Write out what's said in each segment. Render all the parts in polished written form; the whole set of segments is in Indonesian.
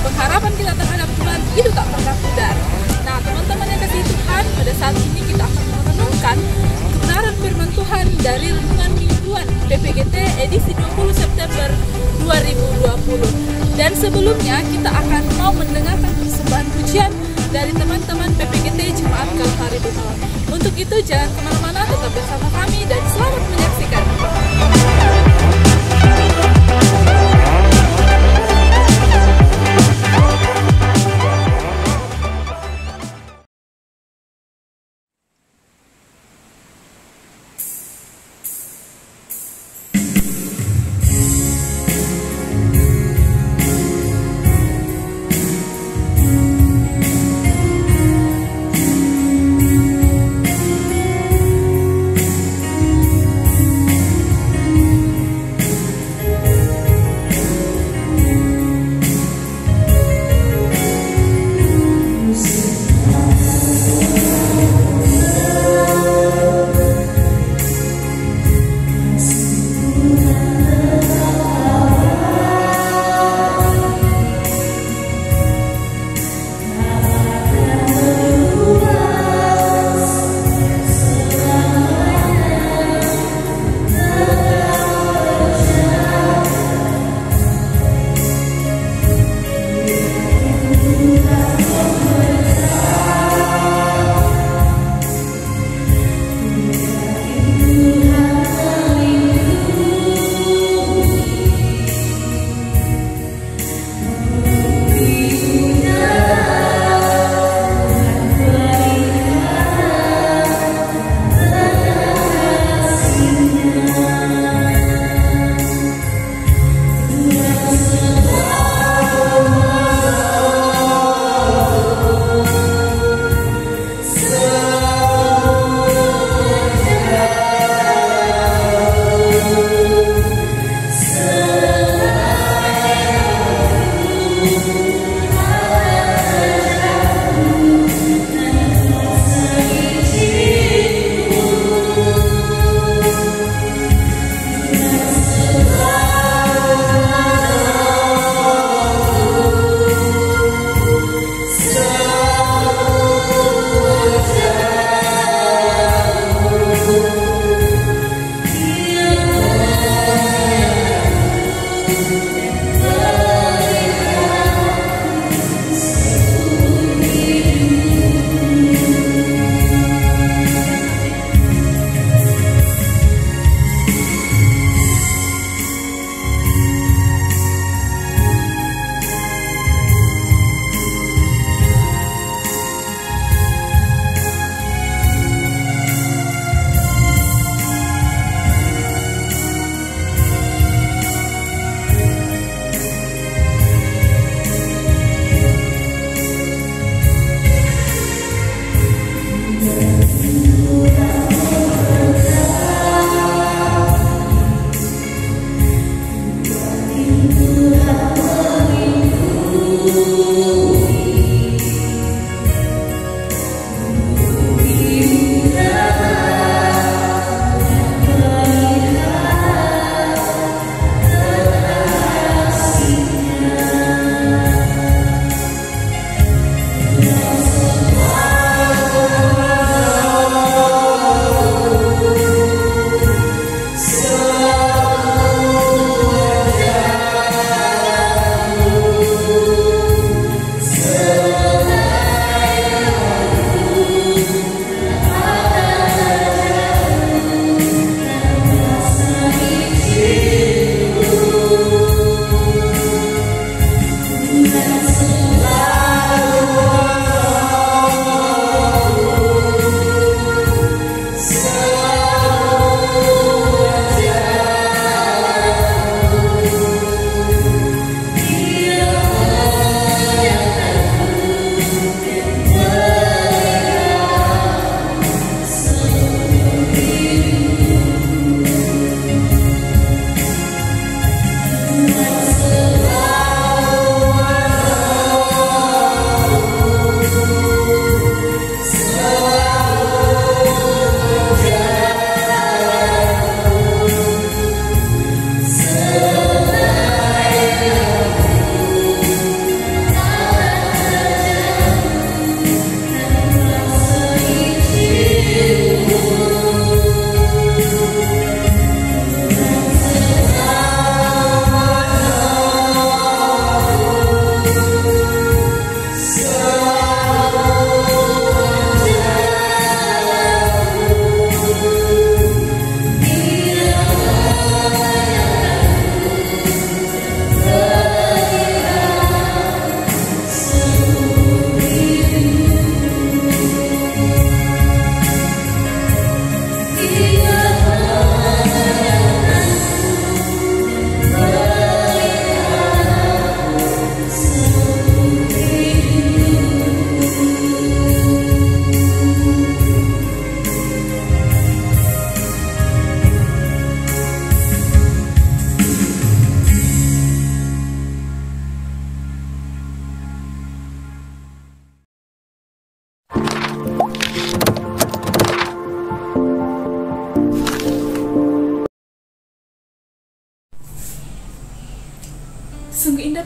pengharapan kita terhadap Tuhan itu tak pernah pudar. Nah, teman-teman yang kasih Tuhan, pada saat ini kita akan merenungkan kebenaran firman Tuhan dari renungan mingguan PPGT edisi 20 September 2020. Dan sebelumnya kita akan mau mendengarkan persembahan pujian dari teman-teman PPGT Jemaat Kalvari Benoa. Untuk itu jangan kemana-mana, tetap bersama kami dan selamat menyaksikan.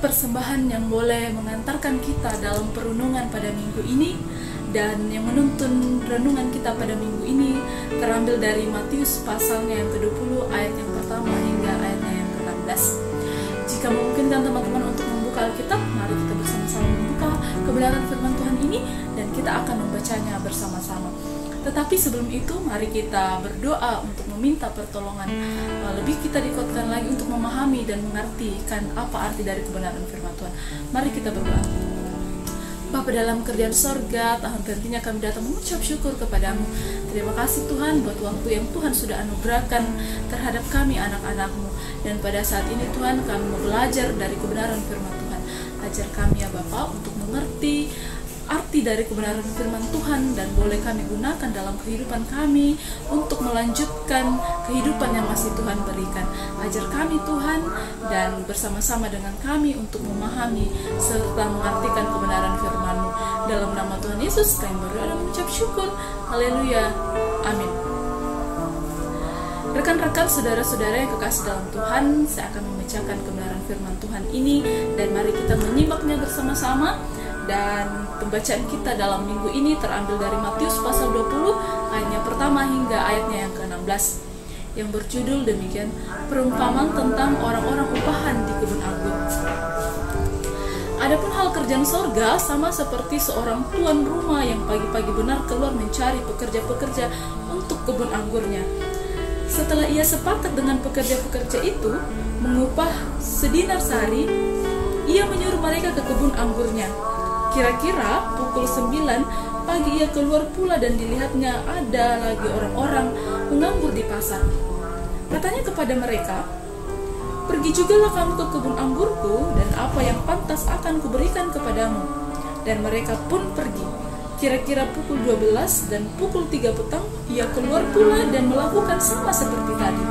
persembahan yang boleh mengantarkan kita dalam perenungan pada minggu ini. Dan yang menuntun renungan kita pada minggu ini terambil dari Matius pasalnya yang ke-20 ayat yang pertama hingga ayatnya yang ke-16. Jika memungkinkan teman-teman untuk membuka Alkitab, mari kita bersama-sama membuka kebenaran firman Tuhan ini dan kita akan membacanya bersama-sama. Tetapi sebelum itu, mari kita berdoa untuk meminta pertolongan. Lebih kita dikuatkan lagi untuk memahami dan mengartikan apa arti dari kebenaran firman Tuhan. Mari kita berdoa. Bapa dalam kerjaan sorga, Tuhan, tentunya kami datang mengucap syukur kepadamu. Terima kasih Tuhan buat waktu yang Tuhan sudah anugerahkan terhadap kami anak-anak-Mu. Dan pada saat ini Tuhan, kami mau belajar dari kebenaran firman Tuhan. Ajar kami ya Bapa untuk mengerti arti dari kebenaran firman Tuhan dan boleh kami gunakan dalam kehidupan kami untuk melanjutkan kehidupan yang masih Tuhan berikan. Ajar kami Tuhan dan bersama-sama dengan kami untuk memahami serta mengartikan kebenaran firman-Mu. Dalam nama Tuhan Yesus kami berdoa dan mengucap syukur. Haleluya. Amin. Rekan-rekan, saudara-saudara yang kekasih dalam Tuhan, saya akan membacakan kebenaran firman Tuhan ini dan mari kita menyimaknya bersama-sama. Dan pembacaan kita dalam minggu ini terambil dari Matius pasal 20 ayatnya pertama hingga ayatnya yang ke-16 yang berjudul demikian, perumpamaan tentang orang-orang upahan di kebun anggur. Adapun hal kerjaan sorga sama seperti seorang tuan rumah yang pagi-pagi benar keluar mencari pekerja-pekerja untuk kebun anggurnya. Setelah ia sepakat dengan pekerja-pekerja itu mengupah sedinar sehari, ia menyuruh mereka ke kebun anggurnya. Kira-kira pukul 9 pagi ia keluar pula dan dilihatnya ada lagi orang-orang menganggur di pasar. Katanya kepada mereka, "Pergi jugalah kamu ke kebun anggurku dan apa yang pantas akan kuberikan kepadamu." Dan mereka pun pergi. Kira-kira pukul 12 dan pukul 3 petang ia keluar pula dan melakukan sama seperti tadi.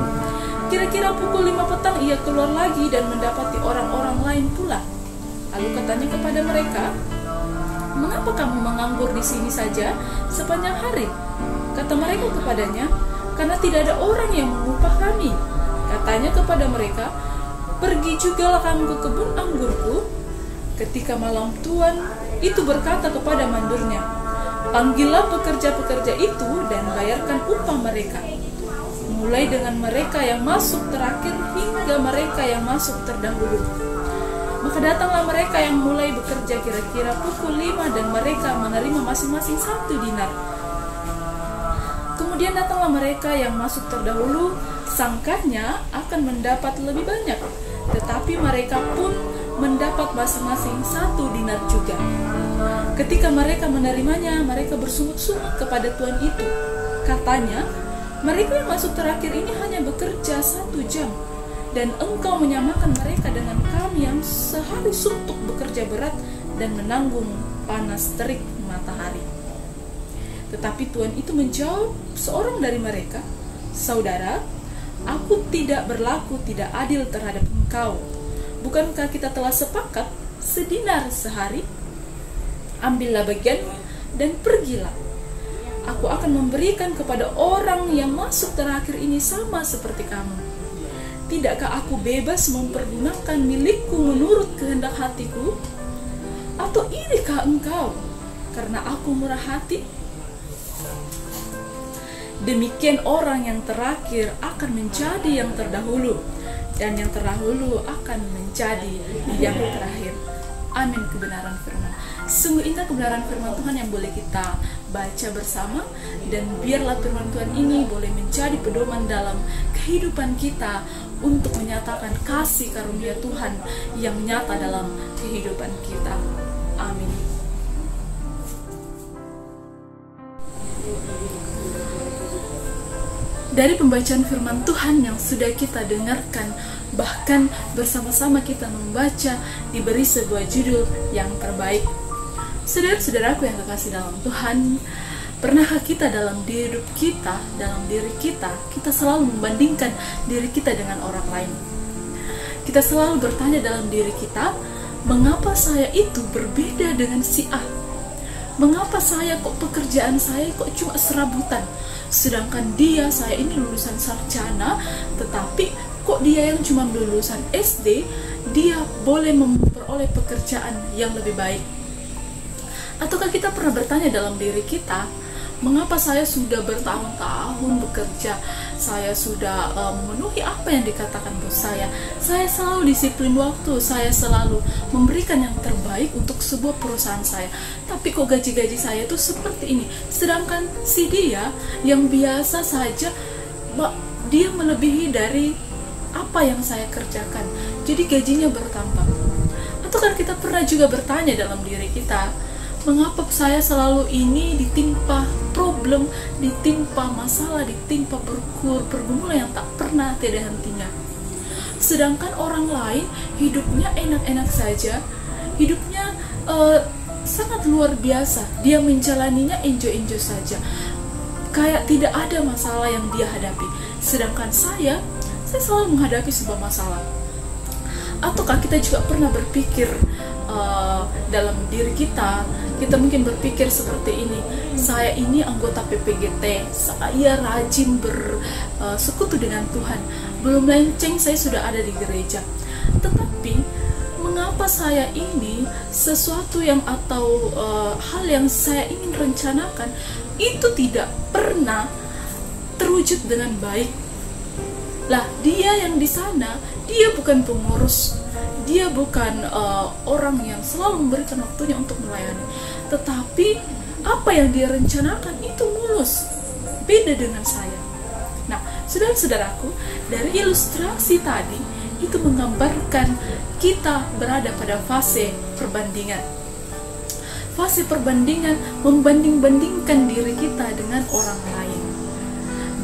Kira-kira pukul 5 petang ia keluar lagi dan mendapati orang-orang lain pula. Lalu katanya kepada mereka, "Mengapa kamu menganggur di sini saja sepanjang hari?" Kata mereka kepadanya, "Karena tidak ada orang yang mengupah kami." Katanya kepada mereka, "Pergi jugalah kamu ke kebun anggurku." Ketika malam tuan itu berkata kepada mandornya, "Panggillah pekerja-pekerja itu dan bayarkan upah mereka, mulai dengan mereka yang masuk terakhir hingga mereka yang masuk terdahulu." Maka datanglah mereka yang mulai bekerja kira-kira pukul 5 dan mereka menerima masing-masing 1 dinar. Kemudian datanglah mereka yang masuk terdahulu, sangkanya akan mendapat lebih banyak, tetapi mereka pun mendapat masing-masing 1 dinar juga. Ketika mereka menerimanya, mereka bersungut-sungut kepada tuan itu. Katanya, "Mereka yang masuk terakhir ini hanya bekerja 1 jam. Dan engkau menyamakan mereka dengan kami yang sehari suntuk bekerja berat dan menanggung panas terik matahari." Tetapi tuan itu menjawab seorang dari mereka, "Saudara, aku tidak berlaku tidak adil terhadap engkau. Bukankah kita telah sepakat sedinar sehari? Ambillah bagianmu dan pergilah. Aku akan memberikan kepada orang yang masuk terakhir ini sama seperti kamu. Tidakkah aku bebas mempergunakan milikku menurut kehendak hatiku? Atau irikah engkau karena aku murah hati?" Demikian orang yang terakhir akan menjadi yang terdahulu, dan yang terdahulu akan menjadi yang terakhir. Amin. Kebenaran firman. Sungguh indah kebenaran firman Tuhan yang boleh kita baca bersama, dan biarlah firman Tuhan ini boleh menjadi pedoman dalam kehidupan kita untuk menyatakan kasih karunia Tuhan yang nyata dalam kehidupan kita. Amin. Dari pembacaan firman Tuhan yang sudah kita dengarkan, bahkan bersama-sama kita membaca, diberi sebuah judul yang terbaik. Saudara-saudaraku yang kekasih dalam Tuhan, pernahkah kita dalam hidup kita, dalam diri kita selalu membandingkan diri kita dengan orang lain? Kita selalu bertanya dalam diri kita, mengapa saya itu berbeda dengan si A? Mengapa saya kok pekerjaan saya kok cuma serabutan? Sedangkan dia, saya ini lulusan sarjana, tetapi kok dia yang cuma lulusan SD, dia boleh memperoleh pekerjaan yang lebih baik? Ataukah kita pernah bertanya dalam diri kita, mengapa saya sudah bertahun-tahun bekerja, saya sudah memenuhi apa yang dikatakan bos saya selalu disiplin waktu, saya selalu memberikan yang terbaik untuk sebuah perusahaan saya, tapi kok gaji-gaji saya itu seperti ini, sedangkan si dia yang biasa saja, dia melebihi dari apa yang saya kerjakan, jadi gajinya bertambah. Ataukah kita pernah juga bertanya dalam diri kita, mengapa saya selalu ini ditimpa problem, ditimpa masalah, ditimpa pergumulan yang tak pernah tiada hentinya. Sedangkan orang lain hidupnya enak-enak saja, hidupnya sangat luar biasa, dia menjalaninya enjoy-enjoy saja, kayak tidak ada masalah yang dia hadapi. Sedangkan saya selalu menghadapi sebuah masalah. Ataukah kita juga pernah berpikir dalam diri kita mungkin berpikir seperti ini, saya ini anggota PPGT, saya rajin bersekutu dengan Tuhan, belum lenceng saya sudah ada di gereja, tetapi mengapa saya ini sesuatu yang atau hal yang saya ingin rencanakan itu tidak pernah terwujud dengan baik? Lah, dia yang di sana, dia bukan pengurus, dia bukan orang yang selalu memberikan waktunya untuk melayani, tetapi apa yang dia rencanakan itu mulus, beda dengan saya. Nah, saudara-saudaraku, dari ilustrasi tadi itu menggambarkan kita berada pada fase perbandingan. Fase perbandingan, membanding-bandingkan diri kita dengan orang lain.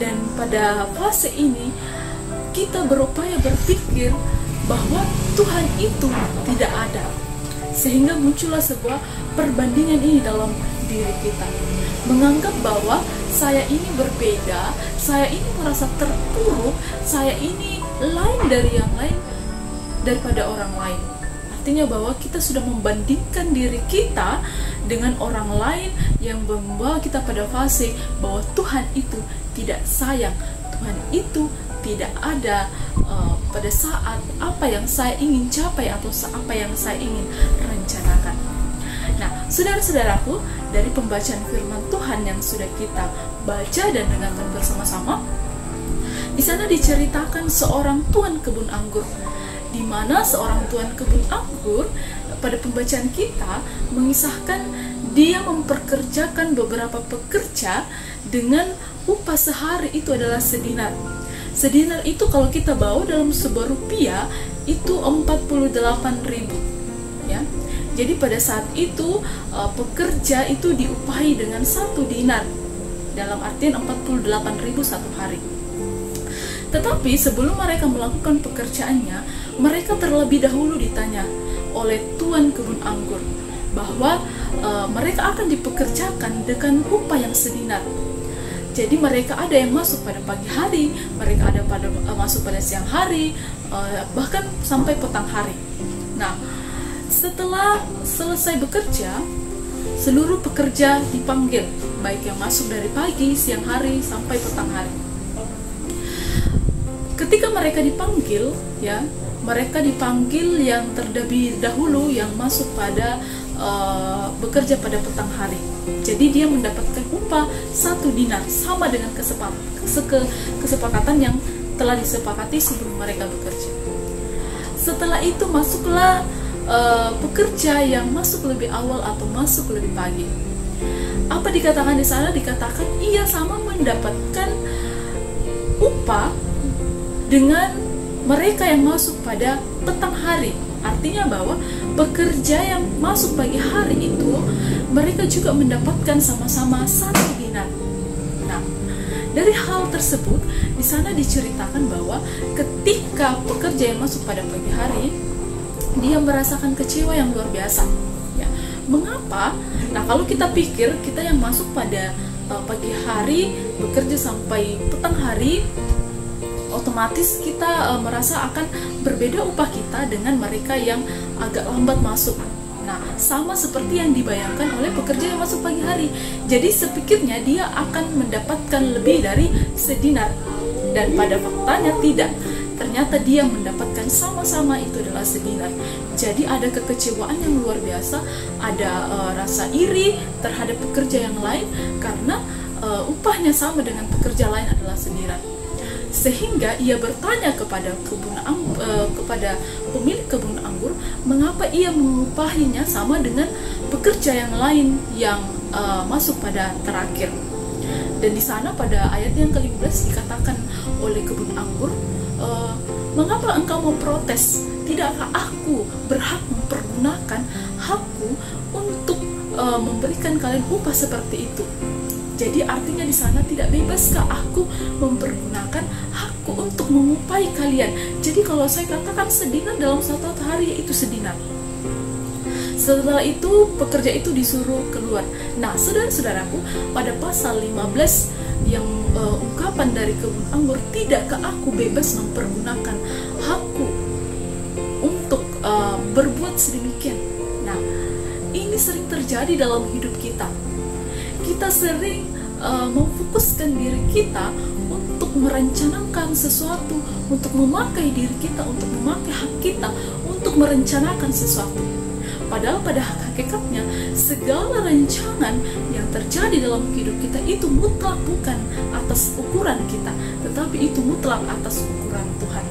Dan pada fase ini kita berupaya berpikir bahwa Tuhan itu tidak ada, sehingga muncullah sebuah perbandingan ini dalam diri kita, menganggap bahwa saya ini berbeda, saya ini merasa terpuruk, saya ini lain dari yang lain daripada orang lain. Artinya bahwa kita sudah membandingkan diri kita dengan orang lain yang membawa kita pada fase bahwa Tuhan itu tidak sayang, Tuhan itu tidak ada pada saat apa yang saya ingin capai atau apa yang saya ingin rencanakan. Nah, saudara-saudaraku, dari pembacaan firman Tuhan yang sudah kita baca dan dengarkan bersama-sama, di sana diceritakan seorang tuan kebun anggur, di mana seorang tuan kebun anggur pada pembacaan kita mengisahkan dia memperkerjakan beberapa pekerja dengan upah sehari itu adalah sedinar. Sedinar itu kalau kita bawa dalam sebuah rupiah itu 48.000, ya. Jadi pada saat itu pekerja itu diupahi dengan 1 dinar, dalam artian 48.000 satu hari. Tetapi sebelum mereka melakukan pekerjaannya, mereka terlebih dahulu ditanya oleh tuan kebun anggur bahwa mereka akan dipekerjakan dengan upah yang sedinar. Jadi mereka ada yang masuk pada pagi hari, mereka ada masuk pada siang hari, bahkan sampai petang hari. Nah, setelah selesai bekerja, seluruh pekerja dipanggil, baik yang masuk dari pagi, siang hari, sampai petang hari. Ketika mereka dipanggil, ya, mereka dipanggil yang terlebih dahulu yang masuk pada bekerja pada petang hari. Jadi dia mendapatkan upah 1 dinar, sama dengan kesepakatan yang telah disepakati sebelum mereka bekerja. Setelah itu masuklah pekerja yang masuk lebih awal atau masuk lebih pagi. Apa dikatakan di sana? Dikatakan ia sama mendapatkan upah dengan mereka yang masuk pada petang hari. Artinya bahwa pekerja yang masuk pagi hari itu mereka juga mendapatkan sama-sama 1 dinar. Nah, dari hal tersebut di sana diceritakan bahwa ketika pekerja yang masuk pada pagi hari, dia merasakan kecewa yang luar biasa. Ya, mengapa? Nah, kalau kita pikir kita yang masuk pada pagi hari bekerja sampai petang hari, otomatis kita merasa akan berbeda upah kita dengan mereka yang agak lambat masuk. Nah, sama seperti yang dibayangkan oleh pekerja yang masuk pagi hari. Jadi sepikirnya dia akan mendapatkan lebih dari sedinar. Dan pada faktanya tidak. ternyata dia mendapatkan sama-sama itu adalah sedinar. Jadi ada kekecewaan yang luar biasa, ada rasa iri terhadap pekerja yang lain karena upahnya sama dengan pekerja lain adalah sedinar. Sehingga ia bertanya kepada kepada pemilik kebun anggur, mengapa ia mengupahinya sama dengan pekerja yang lain yang masuk pada terakhir. Dan di sana pada ayat yang ke-15 dikatakan oleh kebun anggur, mengapa engkau memprotes? Tidakkah aku berhak mempergunakan hakku untuk memberikan kalian upah seperti itu? Jadi artinya di sana tidak bebaskah aku mempergunakan hakku untuk mengupahi kalian? Jadi kalau saya katakan sedinar dalam satu hari, yaitu sedinar. Setelah itu pekerja itu disuruh keluar. Nah, saudara-saudaraku, pada pasal 15 yang ungkapan dari kebun anggur, tidakkah aku bebas mempergunakan hakku untuk berbuat sedemikian? Nah, ini sering terjadi dalam hidup kita. Kita sering memfokuskan diri kita untuk merencanakan sesuatu, untuk memakai diri kita, untuk memakai hak kita, untuk merencanakan sesuatu. Padahal pada hakikatnya segala rancangan yang terjadi dalam hidup kita itu mutlak bukan atas ukuran kita, tetapi itu mutlak atas ukuran Tuhan.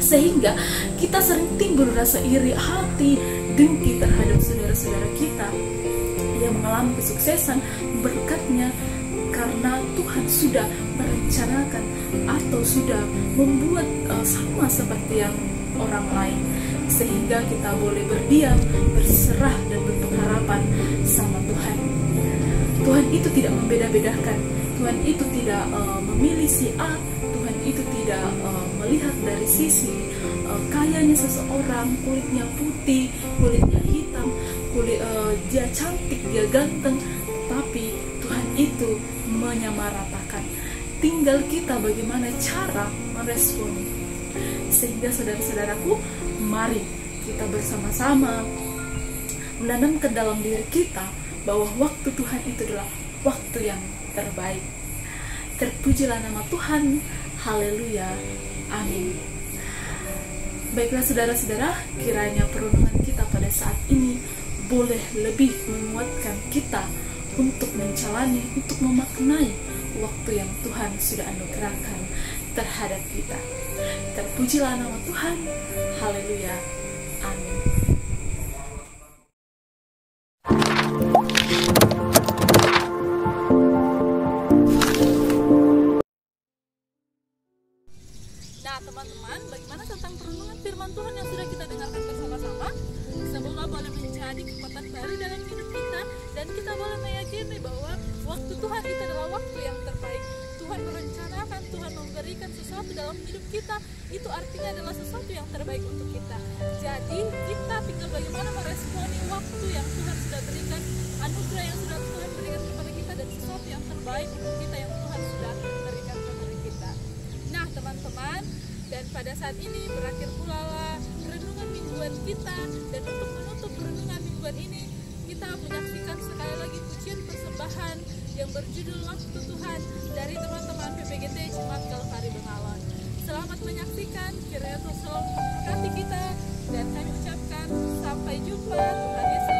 Sehingga kita sering timbul rasa iri hati, dengki terhadap saudara-saudara kita yang mengalami kesuksesan berkatnya, karena Tuhan sudah merencanakan atau sudah membuat sama seperti yang orang lain, sehingga kita boleh berdiam, berserah dan berpengharapan sama Tuhan. Tuhan itu tidak membeda-bedakan, Tuhan itu tidak memilih si A, Tuhan itu tidak melihat dari sisi kayanya seseorang, kulitnya putih, kulitnya hitam, dia cantik, dia ganteng, tapi Tuhan itu menyamaratakan. Tinggal kita bagaimana cara merespon. Sehingga saudara-saudaraku, mari kita bersama-sama menanamkan dalam diri kita bahwa waktu Tuhan itu adalah waktu yang terbaik. Terpujilah nama Tuhan, haleluya, amin. Baiklah saudara-saudara, kiranya perenungan kita pada saat ini boleh lebih menguatkan kita untuk menjalani, untuk memaknai waktu yang Tuhan sudah anugerahkan terhadap kita. Terpujilah nama Tuhan, haleluya, amin. Nah teman-teman, bagaimana tentang perenungan firman Tuhan yang sudah kita dengarkan bersama-sama? Semoga boleh menjadi kekuatan baru dalam hidup kita, dan kita boleh meyakini bahwa waktu Tuhan itu adalah waktu yang terbaik. Tuhan merencanakan, Tuhan memberikan sesuatu dalam hidup kita, itu artinya adalah sesuatu yang terbaik untuk kita. Jadi kita tinggal bagaimana meresponi waktu yang Tuhan sudah berikan, anugerah yang sudah Tuhan berikan kepada kita, dan sesuatu yang terbaik untuk kita yang Tuhan sudah berikan kepada kita. Nah teman-teman, dan pada saat ini berakhir pula lah renungan mingguan kita, dan untuk menutup renungan mingguan ini kita menyaksikan sekali lagi pujian persembahan yang berjudul Waktu Tuhan dari teman-teman PPGT Jemaat Kalvari Bengawan. Selamat menyaksikan, kiranya Tuhan selalu memberkati kita, dan kami ucapkan sampai jumpa. Tuhan Yesus